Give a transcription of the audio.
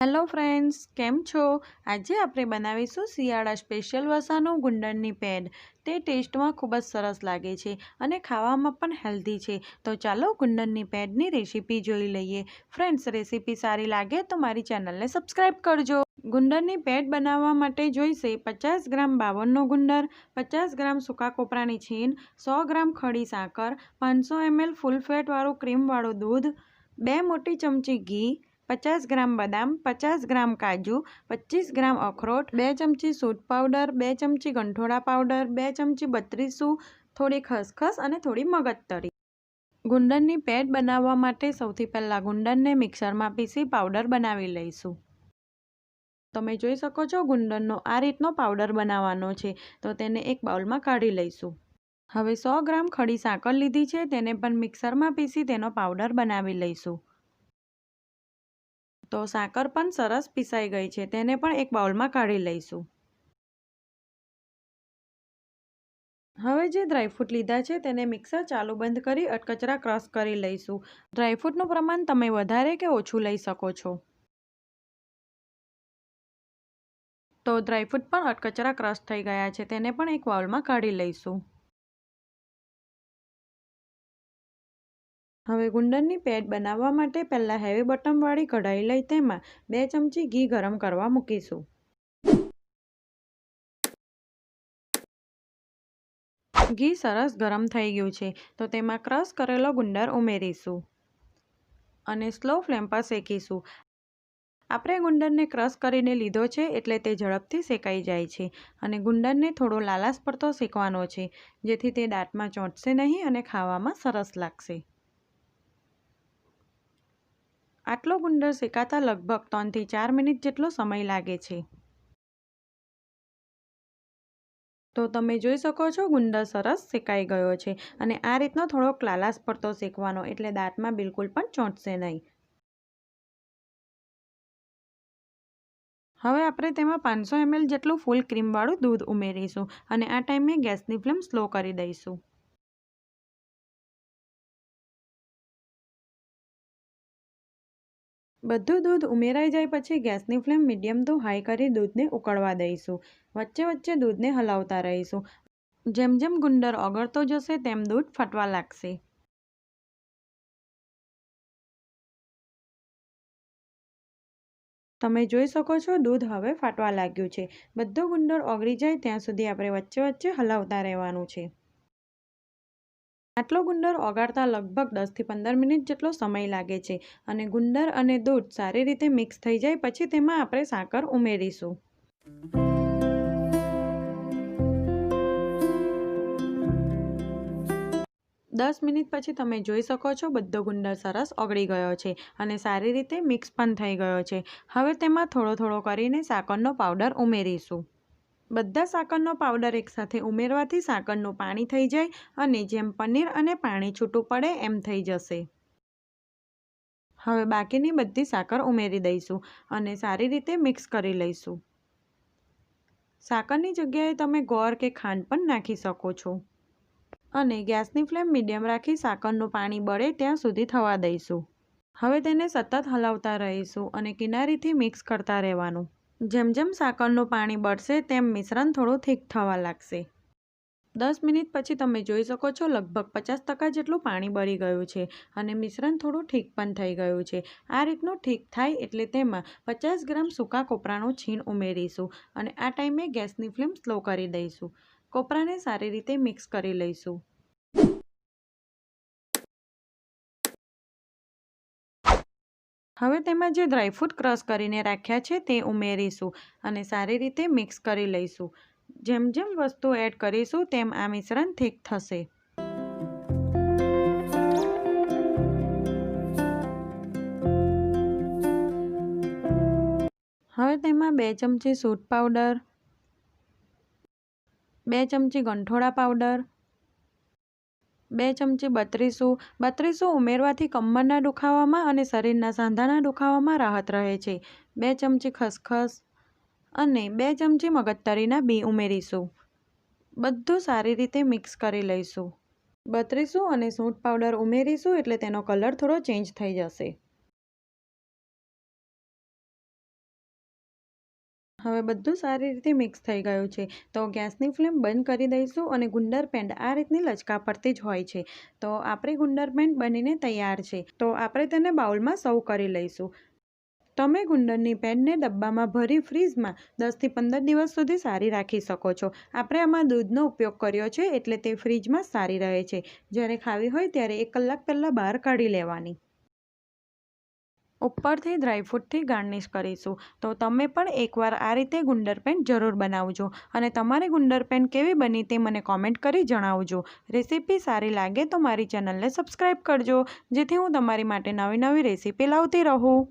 Hello friends, કેમ છો? આજે આપણે બનાવીશું શિયાળા સ્પેશિયલ વસાનું ગુંડરની પેડ. તે ટેસ્ટમાં ખૂબ જ સરસ લાગે છે અને ખાવામાં પણ હેલ્ધી છે. તો ચાલો ગુંડરની પેડની રેસીપી જોઈ લઈએ. ફ્રેન્ડ્સ, રેસીપી સારી લાગે તો મારી ચેનલને સબસ્ક્રાઈબ કરજો. ગુંડરની પેડ બનાવવા માટે જોઈશે 50 ગ્રામ બાવળનો ગુંદર, 50 ગ્રામ સૂકા કોપરાની છીણ, 100 ગ્રામ ખડી સાકર, 500 ml ફૂલ ફેટવાળું ક્રીમવાળું દૂધ, 2 મોટી ચમચી ઘી, 50 ગ્રામ બદામ, 50 ગ્રામ કાજુ, 25 ગ્રામ અખરોટ, 2 ચમચી સૂટ પાવડર, 2 ચમચી ગંઠોડા પાવડર, 2 ચમચી બત્રીસું, થોડી ખસખસ અને થોડી મગજતરી. ગુંદરની પેડ બનાવવા માટે સૌથી પહેલાં ગુંદરને મિક્સરમાં પીસી પાવડર બનાવી લઈશું. તમે જોઈ શકો છો ગુંદરનો આ રીતનો પાવડર બનાવવાનો છે, તો તેને એક બાઉલમાં કાઢી લઈશું. હવે 100 ગ્રામ ખડી સાકર લીધી છે, તેને પણ મિક્સરમાં પીસી તેનો પાવડર બનાવી લઈશું. તો સાકર પણ સરસ પીસાઈ ગઈ છે, તેને પણ એક બાઉલમાં કાઢી લઈશું. હવે જે ડ્રાયફ્રૂટ લીધા છે તેને મિક્સર ચાલુ બંધ કરી અધકચરા ક્રશ કરી લઈશું. ડ્રાયફ્રૂટનું પ્રમાણ તમે વધારે કે ઓછું લઈ શકો છો. તો ડ્રાયફ્રૂટ પણ અધકચરા ક્રશ થઈ ગયા છે, તેને પણ એક બાઉલમાં કાઢી લઈશું. હવે ગુંદરની પેડ બનાવવા માટે પહેલાં હેવી બટમવાળી કઢાઈ લઈ તેમાં 2 ચમચી ઘી ગરમ કરવા મૂકીશું. ઘી સરસ ગરમ થઈ ગયું છે, તો તેમાં ક્રશ કરેલો ગુંદર ઉમેરીશું અને સ્લો ફ્લેમ પર શેકીશું. આપણે ગુંદરને ક્રશ કરીને લીધો છે એટલે તે ઝડપથી શેકાઈ જાય છે અને ગુંદરને થોડો લાલાશ પડતો શેકવાનો છે, જેથી તે દાંતમાં ચોંટશે નહીં અને ખાવામાં સરસ લાગશે. આટલો ગુંદર શેકાતા લગભગ 3 થી 4 મિનિટ જેટલો સમય લાગે છે. તો તમે જોઈ શકો છો ગુંદર સરસ શેકાઈ ગયો છે અને આ રીતનો થોડોક લાલાશ પડતો શેકવાનો, એટલે દાંતમાં બિલકુલ પણ ચોંટશે નહીં. હવે આપણે તેમાં 500 ml જેટલું ફૂલ ક્રીમવાળું દૂધ ઉમેરીશું અને આ ટાઈમે ગેસની ફ્લેમ સ્લો કરી દઈશું. બધું દૂધ ઉમેરાઈ જાય પછી ગેસની ફ્લેમ મીડિયમ ટુ હાઈ કરી દૂધને ઉકળવા દઈશું. વચ્ચે વચ્ચે દૂધને હલાવતા રહીશું. જેમ જેમ ગુંદર ઓગળતો જશે તેમ દૂધ ફાટવા લાગશે. તમે જોઈ શકો છો દૂધ હવે ફાટવા લાગ્યું છે. બધો ગુંદર ઓગળી જાય ત્યાં સુધી આપણે વચ્ચે વચ્ચે હલાવતા રહેવાનું છે. આટલો ગુંદર ઓગાળતા લગભગ 10 થી 15 મિનિટ જેટલો સમય લાગે છે અને ગુંદર અને દૂધ સારી રીતે મિક્સ થઈ જાય પછી તેમાં આપણે સાકર ઉમેરીશું. 10 મિનિટ પછી તમે જોઈ શકો છો બધો ગુંદર સરસ ઓગળી ગયો છે અને સારી રીતે મિક્સ પણ થઈ ગયો છે. હવે તેમાં થોડો થોડો કરીને સાકરનો પાવડર ઉમેરીશું. બધા સાકરનો પાવડર એકસાથે ઉમેરવાથી સાકરનું પાણી થઈ જાય અને જેમ પનીર અને પાણી છૂટું પડે એમ થઈ જશે. હવે બાકીની બધી સાકર ઉમેરી દઈશું અને સારી રીતે મિક્સ કરી લઈશું. સાકરની જગ્યાએ તમે ગોળ કે ખાંડ પણ નાખી શકો છો. અને ગેસની ફ્લેમ મીડિયમ રાખી સાકરનું પાણી બળે ત્યાં સુધી થવા દઈશું. હવે તેને સતત હલાવતા રહીશું અને કિનારીથી મિક્સ કરતા રહેવાનું. જેમ જેમ સાકરનું પાણી બળશે તેમ મિશ્રણ થોડું થીક થવા લાગશે. 10 મિનિટ પછી તમે જોઈ શકો છો લગભગ 50% જેટલું પાણી બળી ગયું છે અને મિશ્રણ થોડું ઠીક પણ થઈ ગયું છે. આ રીતનું ઠીક થાય એટલે તેમાં 50 ગ્રામ સૂકા કોપરાનું છીણ ઉમેરીશું અને આ ટાઈમે ગેસની ફ્લેમ સ્લો કરી દઈશું. કોપરાને સારી રીતે મિક્સ કરી લઈશું. હવે તેમાં જે ડ્રાયફ્રૂટ ક્રશ કરીને રાખ્યા છે તે ઉમેરીશું અને સારી રીતે મિક્સ કરી લઈશું. જેમ જેમ વસ્તુ એડ કરીશું તેમ આ મિશ્રણ થીક થશે. હવે તેમાં 2 ચમચી સૂટ પાવડર, 2 ચમચી ગંઠોડા પાવડર, 2 ચમચી બત્રીસું ઉમેરવાથી કમરના દુખાવામાં અને શરીરના સાંધાના દુખાવામાં રાહત રહે છે. 2 ચમચી ખસખસ અને 2 ચમચી મગજતરીના બી ઉમેરીશું. બધું સારી રીતે મિક્સ કરી લઈશું. બત્રીસું અને સૂંઠ પાવડર ઉમેરીશું એટલે તેનો કલર થોડો ચેન્જ થઈ જશે. હવે બધું સારી રીતે મિક્સ થઈ ગયું છે તો ગેસની ફ્લેમ બંધ કરી દઈશું અને ગુંદર પેંડ આ રીતની લચકા પડતી જ હોય છે. તો આપણી ગુંદર પેંડ બનીને તૈયાર છે. તો આપણે તેને બાઉલમાં સર્વ કરી લઈશું. તમે ગુંદરની પેંડને ડબ્બામાં ભરી ફ્રીજમાં 10થી 15 દિવસ સુધી સારી રાખી શકો છો. આપણે આમાં દૂધનો ઉપયોગ કર્યો છે એટલે તે ફ્રીજમાં સારી રહે છે. જ્યારે ખાવી હોય ત્યારે 1 કલાક પહેલાં બહાર કાઢી લેવાની. ઉપરથી ડ્રાયફ્રૂટથી ગાર્નિશ કરીશું. તો તમે પણ એકવાર આ રીતે ગુંદર પેંડ જરૂર બનાવજો અને તમારી ગુંદર પેંડ કેવી બની તે મને કોમેન્ટ કરી જણાવજો. રેસીપી સારી લાગે તો મારી ચેનલને સબસ્ક્રાઈબ કરજો જેથી હું તમારી માટે નવી નવી રેસીપી લાવતી રહું.